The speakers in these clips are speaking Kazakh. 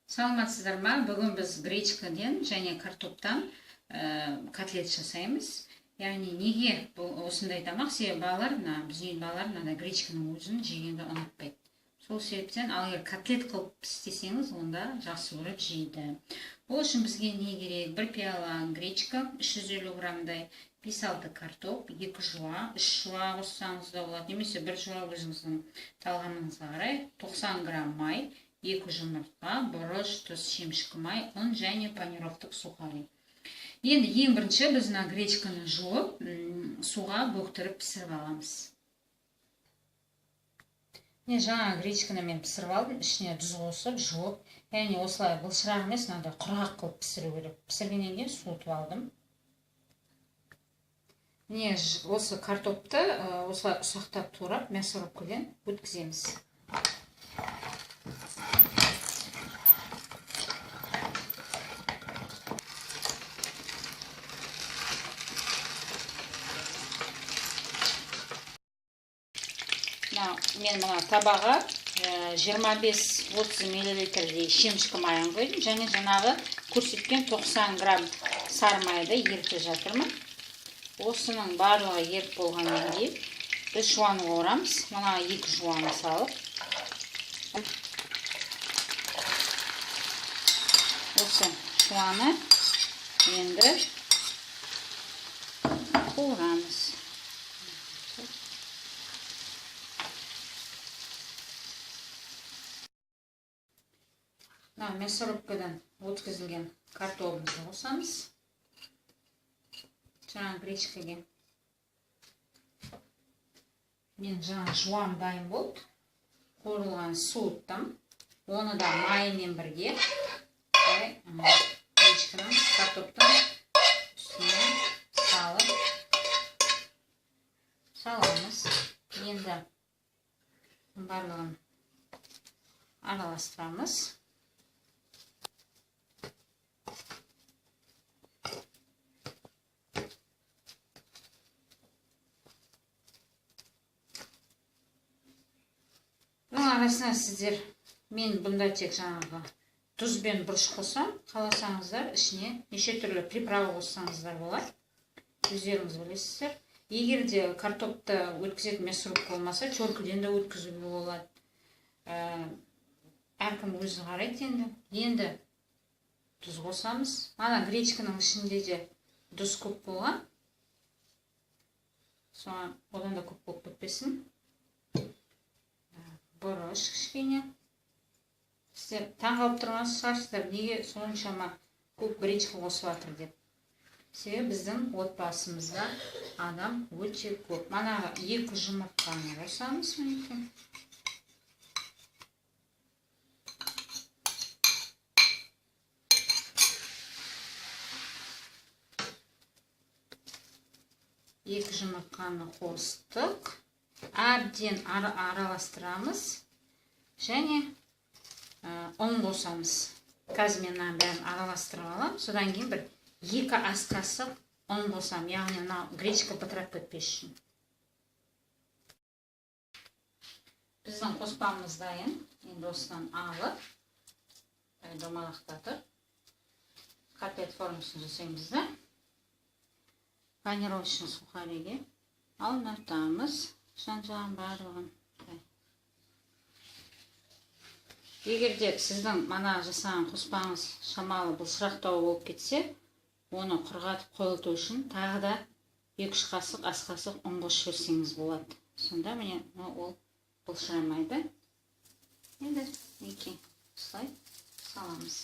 Саламатсыздар ма? Бүгін біз гречкадан және картоптан котлет жасаймыз. Яғни неге осындай тамақ? Себебі балалар, біздің балалар мына гречканың өзін жегенді ұнатпайды. Сол себептен, ал егер котлет қылып істесеңіз, онда жақсы көріп жейді. Ол үшін бізге не керек? 1 пиала гречка, 350 граммдай, 5-6 картоп, 2 жуа, 3 жуа қоссаңыз да болады, немесе 1 жуа өзіңіздің талғамыңызға қарай, 90 грамм май, 2 жұмыртқа, бұрыш, тұз, шемшкі май, ұн және панировтық сухарий. Енді ең бірінші біз гречканы жуып, суға бөктіріп пісіріп аламыз. Жаңа гречканы мен пісіріп алдым, ішіне тұз қосып, жуып, яғни осылай былшырақ емес, мынандай құрғақ қылып пісіру керек. Пісіргеннен кейін суытып алдым. Осы картопты осылай ұсақтап турап, мясорубкіден өткіземіз. Мен мұна табаға 25-30 мл шемшкі майын қойдым, және жаңағы көрсеткен 90 грамм сары майды ерітіп жатырмын. Осының барлығы еріп болғаннан кейін біз жуаны қуырамыз. Мұна 2 жуаны салып, осы жуаны енді қуырамыз. Мясорубкадан өткізілген картоплымызды қосамыз. Жаңа гречкаға. Мен жаңа жуам дайын болды. Қуырылған суыттым. Оны да майымен бірге гречканың, картоптың үстіне саламыз. Енді барлығын араластырамыз. Арасына сіздер, мен бұнда тек жаңағы тұз бен бұрыш қосам, қаласаңыздар ішіне неше түрлі приправа қоссаңыздар болады. Өздеріңіз білесіздер. Егер де картопты өткізетін мясорубка болмаса, чоркіден де өткізуге болады. Әркім өзі қарайды енді. Енді тұз қосамыз. Ана гречканың ішінде де тұз көп болған. Соған одан да көп болып кетпесін. Бұрыш кішкене. Сіздер таңғалып тұрған шығарсыздар, неге соншама көп гречка қосып жатыр деп. Себебі біздің отбасымызда адам өте көп. Манаға 2 жұмыртқаны қосамыз. 2 жұмыртқаны қостық. Әбден араластырамыз. Және ұн қосамыз. Қазір мен бәрін араластырып алам. Содан кейін бір 2 ас қасық ұн қосам. Яғни гречка бытырап кетпес үшін. Біздің қоспамыз дайын. Енді осыдан алып, домалақтатып, котлет формасын жасаймыз да. Панировочный сухарийге алматамыз. Жан-жағын барлығын. Егер де сіздің мана жасаған қоспаңыз шамалы бұлшырақтау болып кетсе, оны құрғатып қойылту үшін тағы да 2-3 қасық ас қасық ұн қосып жіберсеңіз болады. Сонда міне ол бұлшырамайды. Енді неке осылай саламыз.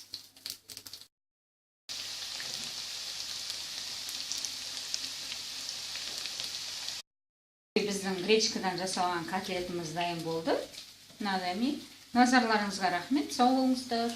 Біздің гречкадан жасалған котлетіміз дайын болды. Назарларыңызға рахмет, сау болыңыздар.